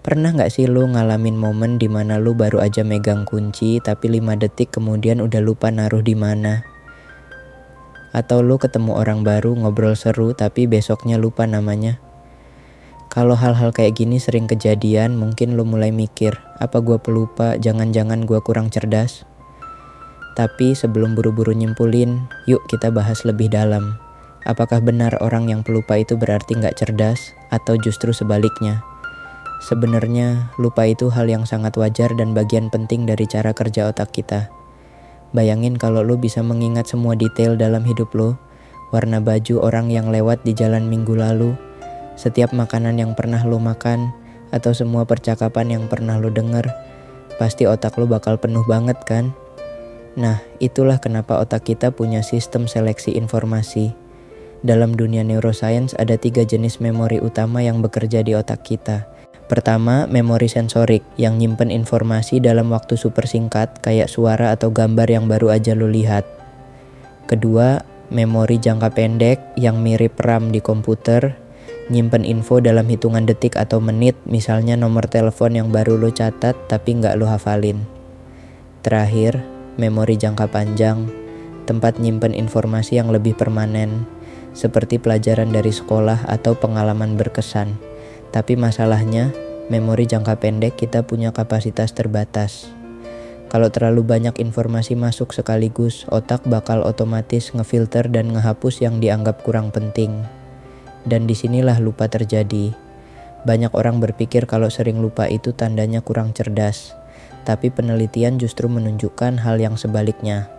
Pernah gak sih lu ngalamin momen dimana lu baru aja megang kunci tapi 5 detik kemudian udah lupa naruh di mana? Atau lu ketemu orang baru ngobrol seru tapi besoknya lupa namanya? Kalau hal-hal kayak gini sering kejadian, mungkin lu mulai mikir, apa gua pelupa, jangan-jangan gua kurang cerdas? Tapi sebelum buru-buru nyimpulin, yuk kita bahas lebih dalam. Apakah benar orang yang pelupa itu berarti gak cerdas, atau justru sebaliknya? Sebenarnya, lupa itu hal yang sangat wajar dan bagian penting dari cara kerja otak kita. Bayangin kalau lu bisa mengingat semua detail dalam hidup lu, warna baju orang yang lewat di jalan minggu lalu, setiap makanan yang pernah lu makan, atau semua percakapan yang pernah lu denger, pasti otak lu bakal penuh banget kan? Nah, itulah kenapa otak kita punya sistem seleksi informasi. Dalam dunia neuroscience ada 3 jenis memori utama yang bekerja di otak kita. Pertama, memori sensorik yang nyimpen informasi dalam waktu super singkat kayak suara atau gambar yang baru aja lu lihat. Kedua, memori jangka pendek yang mirip RAM di komputer, nyimpen info dalam hitungan detik atau menit, misalnya nomor telepon yang baru lu catat tapi nggak lu hafalin. Terakhir, memori jangka panjang, tempat nyimpen informasi yang lebih permanen, seperti pelajaran dari sekolah atau pengalaman berkesan. Tapi masalahnya, memori jangka pendek kita punya kapasitas terbatas. Kalau terlalu banyak informasi masuk sekaligus, otak bakal otomatis ngefilter dan ngehapus yang dianggap kurang penting. Dan disinilah lupa terjadi. Banyak orang berpikir kalau sering lupa itu tandanya kurang cerdas. Tapi penelitian justru menunjukkan hal yang sebaliknya.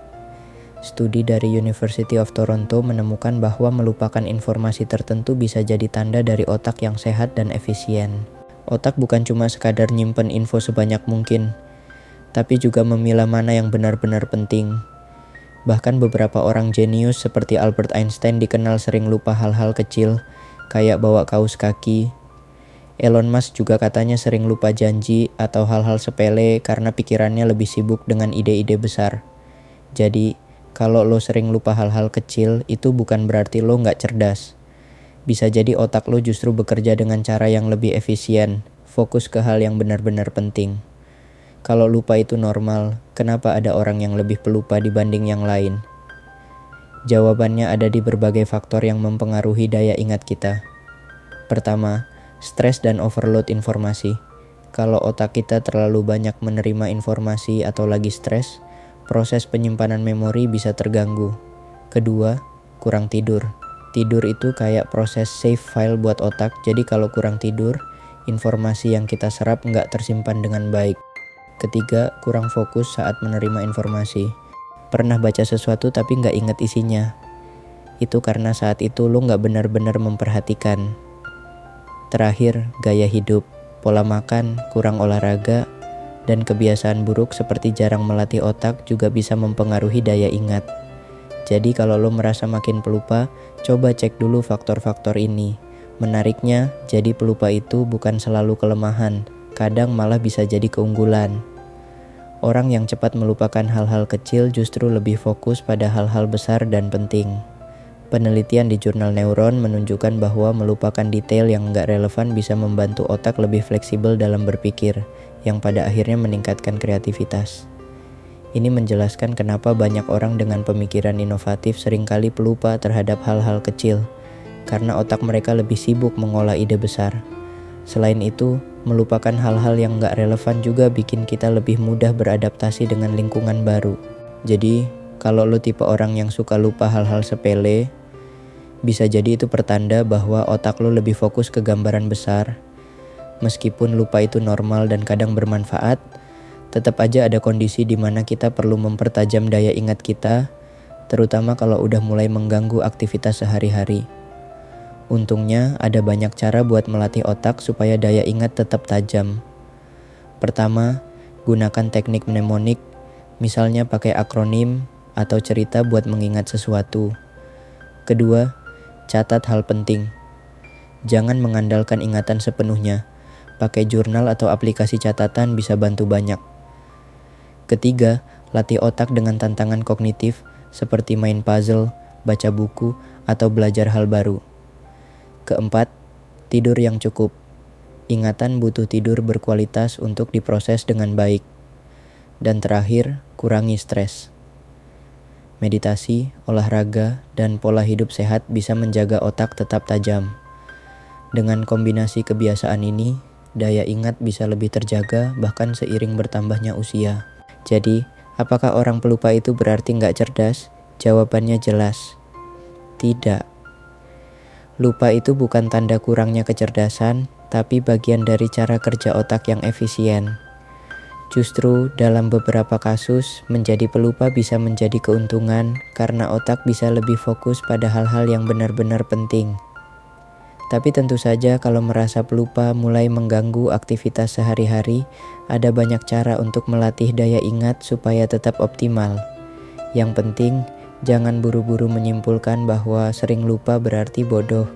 Studi dari University of Toronto menemukan bahwa melupakan informasi tertentu bisa jadi tanda dari otak yang sehat dan efisien. Otak bukan cuma sekadar nyimpen info sebanyak mungkin, tapi juga memilah mana yang benar-benar penting. Bahkan beberapa orang jenius seperti Albert Einstein dikenal sering lupa hal-hal kecil, kayak bawa kaos kaki. Elon Musk juga katanya sering lupa janji atau hal-hal sepele karena pikirannya lebih sibuk dengan ide-ide besar. Jadi, kalau lo sering lupa hal-hal kecil, itu bukan berarti lo nggak cerdas. Bisa jadi otak lo justru bekerja dengan cara yang lebih efisien, fokus ke hal yang benar-benar penting. Kalau lupa itu normal, kenapa ada orang yang lebih pelupa dibanding yang lain? Jawabannya ada di berbagai faktor yang mempengaruhi daya ingat kita. Pertama, stres dan overload informasi. Kalau otak kita terlalu banyak menerima informasi atau lagi stres, proses penyimpanan memori bisa terganggu. Kedua, kurang tidur. Tidur itu kayak proses save file buat otak, jadi kalau kurang tidur, informasi yang kita serap nggak tersimpan dengan baik. Ketiga, kurang fokus saat menerima informasi. Pernah baca sesuatu tapi nggak inget isinya. Itu karena saat itu lo nggak benar-benar memperhatikan. Terakhir, gaya hidup, pola makan, kurang olahraga, dan kebiasaan buruk seperti jarang melatih otak juga bisa mempengaruhi daya ingat. Jadi kalau lo merasa makin pelupa, coba cek dulu faktor-faktor ini. Menariknya, jadi pelupa itu bukan selalu kelemahan, kadang malah bisa jadi keunggulan. Orang yang cepat melupakan hal-hal kecil justru lebih fokus pada hal-hal besar dan penting. Penelitian di jurnal Neuron menunjukkan bahwa melupakan detail yang nggak relevan bisa membantu otak lebih fleksibel dalam berpikir, yang pada akhirnya meningkatkan kreativitas. Ini menjelaskan kenapa banyak orang dengan pemikiran inovatif seringkali pelupa terhadap hal-hal kecil, karena otak mereka lebih sibuk mengolah ide besar. Selain itu, melupakan hal-hal yang nggak relevan juga bikin kita lebih mudah beradaptasi dengan lingkungan baru. Jadi, kalau lo tipe orang yang suka lupa hal-hal sepele, bisa jadi itu pertanda bahwa otak lo lebih fokus ke gambaran besar. Meskipun lupa itu normal dan kadang bermanfaat, tetap aja ada kondisi di mana kita perlu mempertajam daya ingat kita, terutama kalau udah mulai mengganggu aktivitas sehari-hari. Untungnya ada banyak cara buat melatih otak supaya daya ingat tetap tajam. Pertama, gunakan teknik mnemonik, misalnya pakai akronim atau cerita buat mengingat sesuatu. Kedua, catat hal penting. Jangan mengandalkan ingatan sepenuhnya. Pakai jurnal atau aplikasi catatan bisa bantu banyak. Ketiga, latih otak dengan tantangan kognitif seperti main puzzle, baca buku, atau belajar hal baru. Keempat, tidur yang cukup. Ingatan butuh tidur berkualitas untuk diproses dengan baik. Dan terakhir, kurangi stres. Meditasi, olahraga, dan pola hidup sehat bisa menjaga otak tetap tajam. Dengan kombinasi kebiasaan ini, daya ingat bisa lebih terjaga bahkan seiring bertambahnya usia. Jadi, apakah orang pelupa itu berarti nggak cerdas? Jawabannya jelas. Tidak. Lupa itu bukan tanda kurangnya kecerdasan, tapi bagian dari cara kerja otak yang efisien. Justru dalam beberapa kasus, menjadi pelupa bisa menjadi keuntungan karena otak bisa lebih fokus pada hal-hal yang benar-benar penting. Tapi tentu saja kalau merasa pelupa mulai mengganggu aktivitas sehari-hari, ada banyak cara untuk melatih daya ingat supaya tetap optimal. Yang penting, jangan buru-buru menyimpulkan bahwa sering lupa berarti bodoh.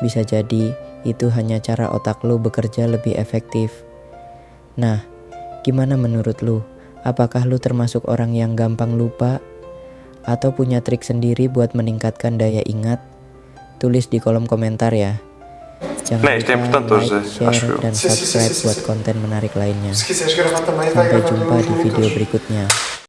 Bisa jadi itu hanya cara otak lu bekerja lebih efektif. Nah, gimana menurut lu? Apakah lu termasuk orang yang gampang lupa? Atau punya trik sendiri buat meningkatkan daya ingat? Tulis di kolom komentar ya. Jangan lupa like, share, dan subscribe buat konten menarik lainnya. Sampai jumpa di video berikutnya.